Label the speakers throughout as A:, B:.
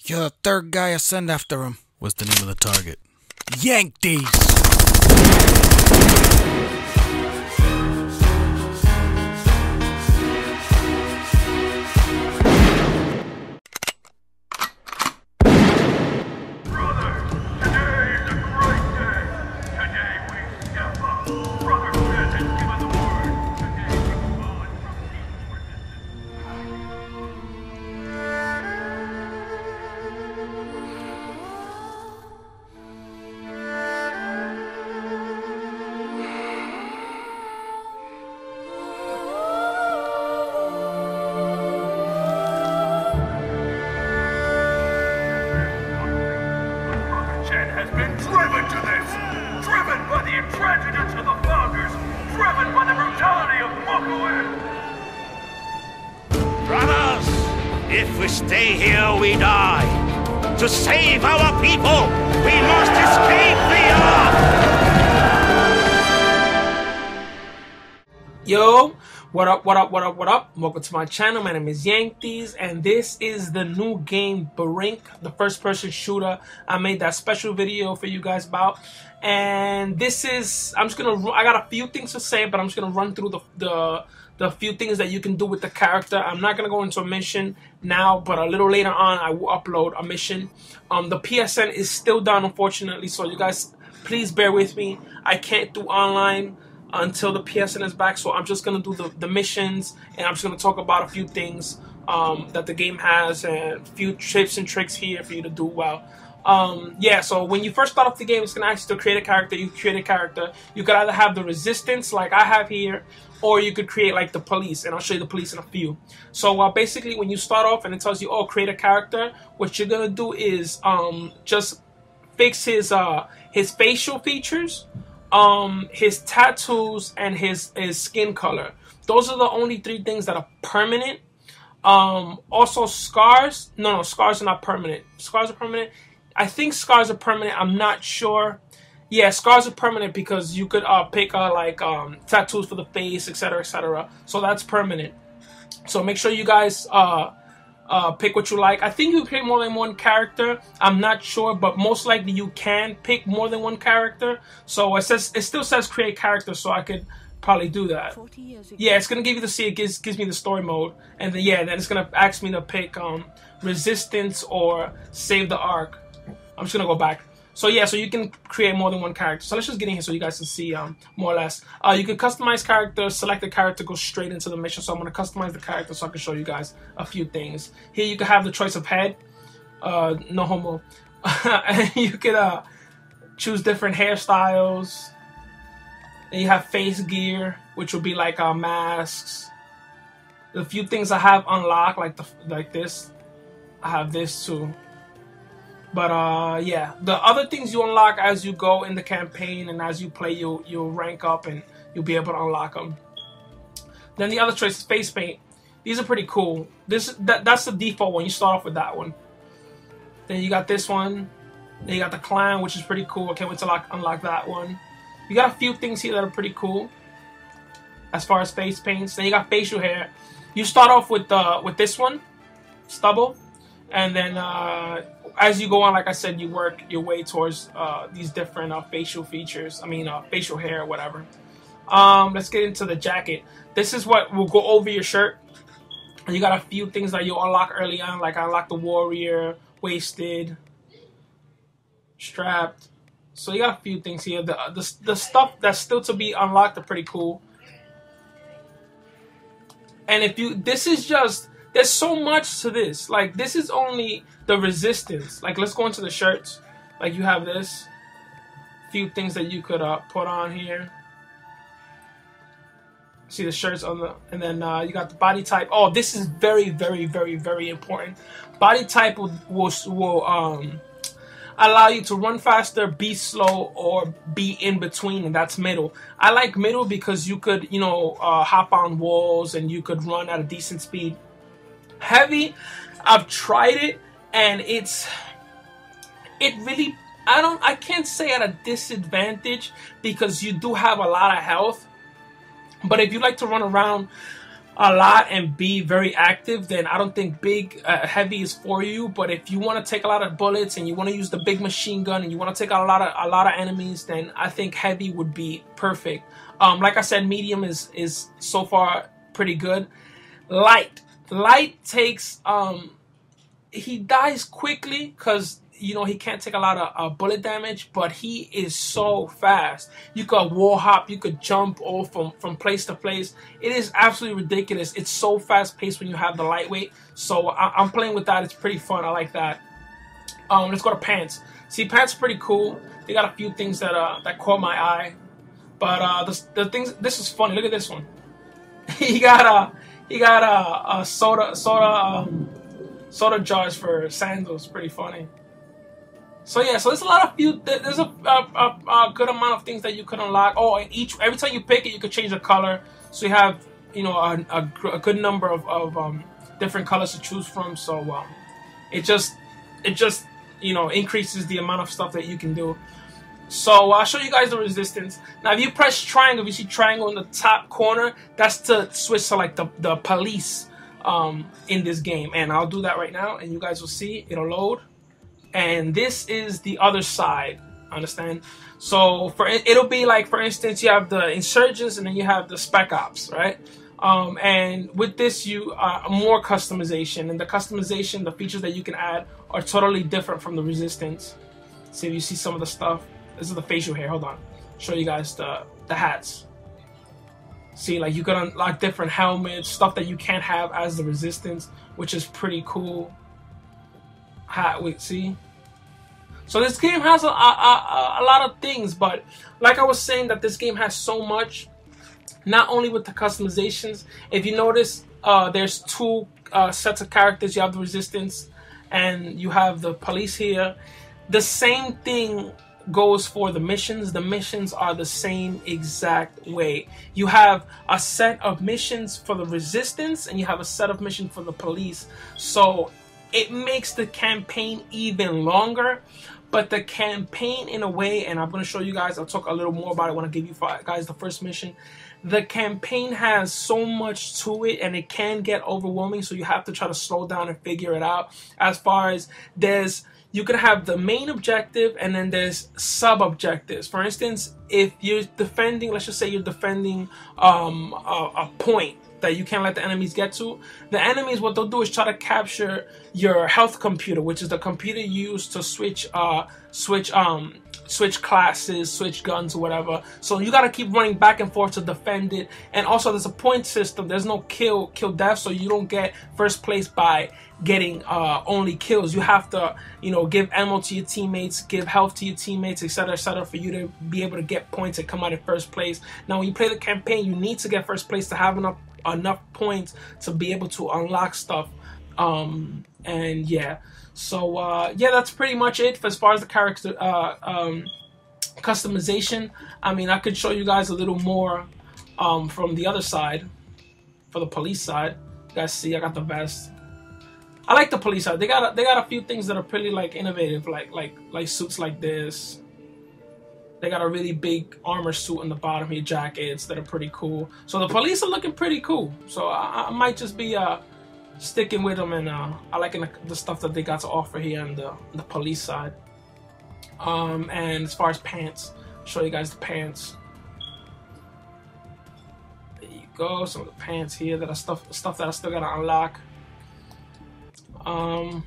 A: You're the third guy I send after him.
B: What's the name of the target?
A: Yank these!
C: Has been driven to this! Driven by the intransigence of the founders! Driven by the brutality of Mokuin!
D: Brothers, if we stay here, we die. To save our people, we must escape the Earth!
E: Yo, what up, what up, what up, what up? Welcome to my channel. My name is Yankees, and this is the new game, Brink, the first-person shooter. I made that special video for you guys about. And this is, I got a few things to say, but I'm just gonna run through the few things that you can do with the character. I'm not gonna go into a mission now, but a little later on, I will upload a mission. The PSN is still down, unfortunately, so you guys, please bear with me. I can't do online until the PSN is back, so I'm just gonna do the missions, and I'm just gonna talk about a few things that the game has, and a few tips and tricks here for you to do well. Yeah, so when you first start off the game, it's gonna ask you to create a character. You create a character. You could either have the resistance, like I have here, or you could create like the police, and I'll show you the police in a few. So basically, when you start off and it tells you, oh, create a character, what you're gonna do is just fix his facial features, his tattoos, and his skin color. Those are the only three things that are permanent. Also scars. No, scars are not permanent. Scars are permanent. I think scars are permanent. I'm not sure. Yeah, scars are permanent because you could pick like tattoos for the face, etc., etc. So that's permanent. So make sure you guys pick what you like. I think you can create more than one character. I'm not sure, but most likely you can pick more than one character. So it still says create character, so I could probably do that. Yeah, it's gonna give you it gives me the story mode, and then then it's gonna ask me to pick resistance or save the arc. I'm just gonna go back. So yeah, so you can create more than one character. So let's just get in here so you guys can see more or less. You can customize characters, select the character, go straight into the mission. So I'm gonna customize the character so I can show you guys a few things. Here you can have the choice of head, no homo. And you could choose different hairstyles. Then you have face gear, which will be like masks. The few things I have unlocked, like this, I have this too. But yeah, the other things you unlock as you go in the campaign and as you play, you'll rank up and you'll be able to unlock them. Then the other choice is face paint. These are pretty cool. That's the default one. You start off with that one. Then you got this one. Then you got the clan, which is pretty cool. I can't wait to unlock that one. You got a few things here that are pretty cool as far as face paints. Then you got facial hair. You start off with this one, stubble, and then as you go on, like I said, you work your way towards these different facial features. I mean, facial hair or whatever. Let's get into the jacket. This is what will go over your shirt. And you got a few things that you'll unlock early on, like I unlocked the warrior, wasted, strapped. So you got a few things here. The stuff that's still to be unlocked are pretty cool. And there's so much to this. Like, this is only the resistance. Like, let's go into the shirts. Like, you have this. Few things that you could put on here. See the shirts on the, and then you got the body type. Oh, this is very, very, very, very important. Body type will allow you to run faster, be slow, or be in between, and that's middle. I like middle because you could, hop on walls and you could run at a decent speed. Heavy, I've tried it, and I can't say at a disadvantage because you do have a lot of health. But if you like to run around a lot and be very active, then I don't think heavy is for you. But if you want to take a lot of bullets and you want to use the big machine gun and you want to take out a lot of enemies, then I think heavy would be perfect. Like I said, medium is so far pretty good. Light takes he dies quickly because, you know, he can't take a lot of bullet damage, but he is so fast. You could wall hop, you could jump all from place to place. It is absolutely ridiculous. It's so fast paced when you have the lightweight. So I'm playing with that. It's pretty fun. I like that. Let's go to pants. See, pants are pretty cool. They got a few things that caught my eye. But the things, this is funny. Look at this one. he got a soda jars for sandals. Pretty funny. So yeah, so there's there's a good amount of things that you could unlock. Oh, and every time you pick it, you could change the color. So you have, you know, a good number of different colors to choose from. So it just you know, increases the amount of stuff that you can do. So I'll show you guys the resistance. Now, if you press triangle, if you see triangle in the top corner, that's to switch to like the police in this game. And I'll do that right now, and you guys will see it'll load. And this is the other side, understand? So it'll be like, for instance, you have the insurgents and then you have the spec ops, right? And with this, you more customization, and the customization, the features that you can add are totally different from the resistance. See if you see some of the stuff. This is the facial hair. Hold on, show you guys the hats. See, like you can unlock different helmets, stuff that you can't have as the resistance, which is pretty cool. Wait, see? So this game has a lot of things, but like I was saying, that this game has so much, not only with the customizations. If you notice, there's two sets of characters. You have the resistance and you have the police here. The same thing goes for the missions. The missions are the same exact way. You have a set of missions for the resistance and you have a set of missions for the police. So it makes the campaign even longer, but the campaign in a way, and I'm going to show you guys, I'll talk a little more about it when I give you guys the first mission. The campaign has so much to it and it can get overwhelming, so you have to try to slow down and figure it out. As far as you can have the main objective and then there's sub-objectives. For instance, if you're defending, let's just say you're defending a point that you can't let the enemies get to. The enemies, what they'll do is try to capture your health computer, which is the computer used to switch classes, switch guns, or whatever. So you gotta keep running back and forth to defend it. And also, there's a point system. There's no kill death, so you don't get first place by getting only kills. You have to, you know, give ammo to your teammates, give health to your teammates, etc., for you to be able to get points and come out in first place. Now, when you play the campaign, you need to get first place to have enough points to be able to unlock stuff. And yeah, so yeah, that's pretty much it as far as the character customization. I mean, I could show you guys a little more from the other side, for the police side. You guys see, I got the vest. I like the police side. They got a few things that are pretty like innovative, like suits like this. They got a really big armor suit on the bottom here, jackets that are pretty cool. So the police are looking pretty cool. So I might just be sticking with them, and I like the stuff that they got to offer here on the police side. And as far as pants, I'll show you guys the pants. There you go, some of the pants here that are stuff that I still gotta unlock. I'm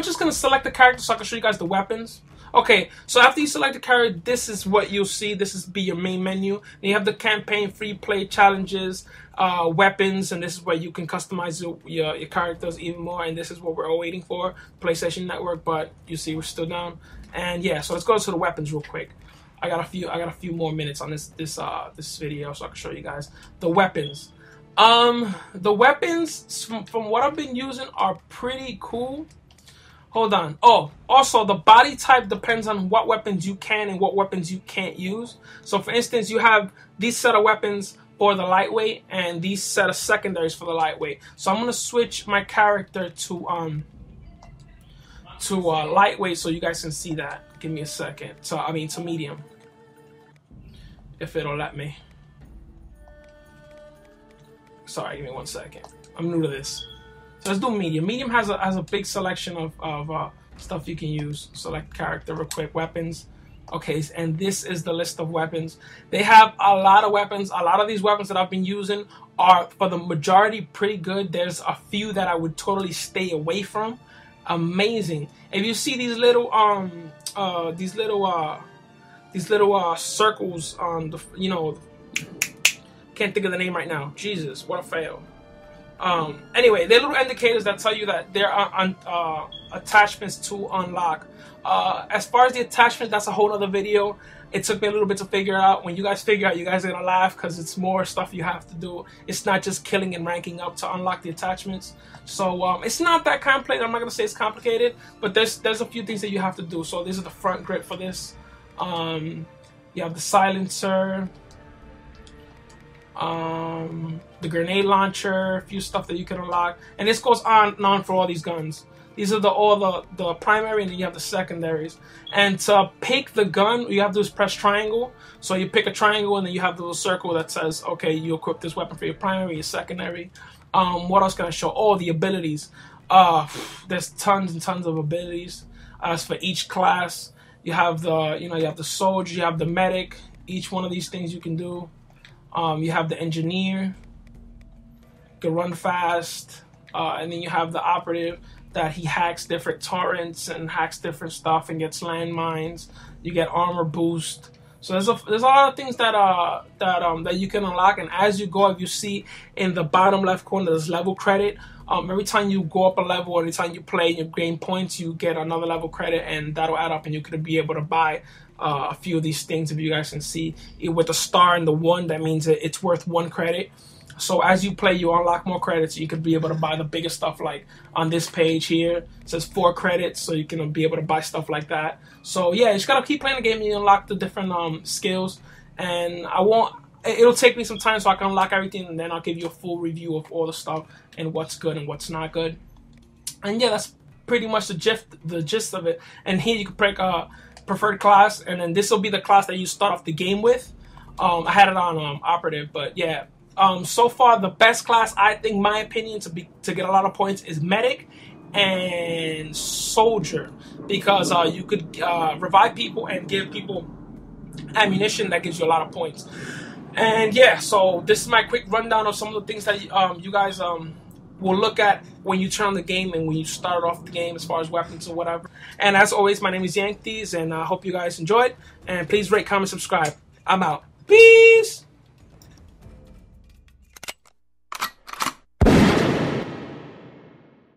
E: just gonna select the character so I can show you guys the weapons. Okay, so after you select the character, this is what you'll see. This is be your main menu. And you have the campaign, free play, challenges, weapons, and this is where you can customize your characters even more. And this is what we're all waiting for, PlayStation Network. But you see, we're still down. And yeah, so let's go to the weapons real quick. I got a few more minutes on this video, so I can show you guys the weapons. The weapons from what I've been using are pretty cool. Hold on. Oh, also the body type depends on what weapons you can and what weapons you can't use. So for instance, you have these set of weapons for the lightweight and these set of secondaries for the lightweight. So I'm gonna switch my character to lightweight so you guys can see that. Give me a second. So I mean to medium, if it'll let me. Sorry, give me 1 second. I'm new to this. So let's do medium. Medium has a big selection of stuff you can use. Select character real quick. Weapons. Okay, and this is the list of weapons. They have a lot of weapons. A lot of these weapons that I've been using are, for the majority, pretty good. There's a few that I would totally stay away from. Amazing. If you see these little circles on the, you know, can't think of the name right now. Jesus, what a fail. Anyway, they're little indicators that tell you that there are attachments to unlock. As far as the attachments, that's a whole other video. It took me a little bit to figure out. When you guys figure out, you guys are gonna laugh because it's more stuff you have to do. It's not just killing and ranking up to unlock the attachments. So it's not that complicated. I'm not gonna say it's complicated, but there's a few things that you have to do. So this is the front grip for this. You have the silencer, the grenade launcher, a few stuff that you can unlock, and this goes on and on for all these guns. These are all the primary, and then you have the secondaries. And to pick the gun, you have to press triangle. So you pick a triangle, and then you have the little circle that says, okay, you equip this weapon for your primary, your secondary. What else can I show? Oh, the abilities. There's tons and tons of abilities. As for each class, you have the soldier, you have the medic. Each one of these things you can do. You have the engineer. You can run fast, and then you have the operative, that he hacks different torrents and hacks different stuff and gets landmines. You get armor boost. So there's a lot of things that you can unlock, and as you go, if you see in the bottom left corner, there's level credit. Every time you go up a level, every time you play and you gain points, you get another level credit, and that'll add up, and you could be able to buy a few of these things. If you guys can see, with the star and the 1, that means it's worth 1 credit. So as you play, you unlock more credits. You could be able to buy the bigger stuff, like on this page here. It says 4 credits, so you can be able to buy stuff like that. So yeah, you just gotta keep playing the game and you unlock the different skills. And it'll take me some time so I can unlock everything, and then I'll give you a full review of all the stuff and what's good and what's not good. And yeah, that's pretty much the gist of it. And here you can pick a preferred class, and then this will be the class that you start off the game with. I had it on operative, but yeah. So far, the best class, I think, my opinion, to get a lot of points is medic and soldier, because you could revive people and give people ammunition that gives you a lot of points. And yeah, so this is my quick rundown of some of the things that you guys will look at when you turn on the game and when you start off the game, as far as weapons or whatever. And as always, my name is Yankties, and I hope you guys enjoyed. And please rate, comment, subscribe. I'm out. Peace.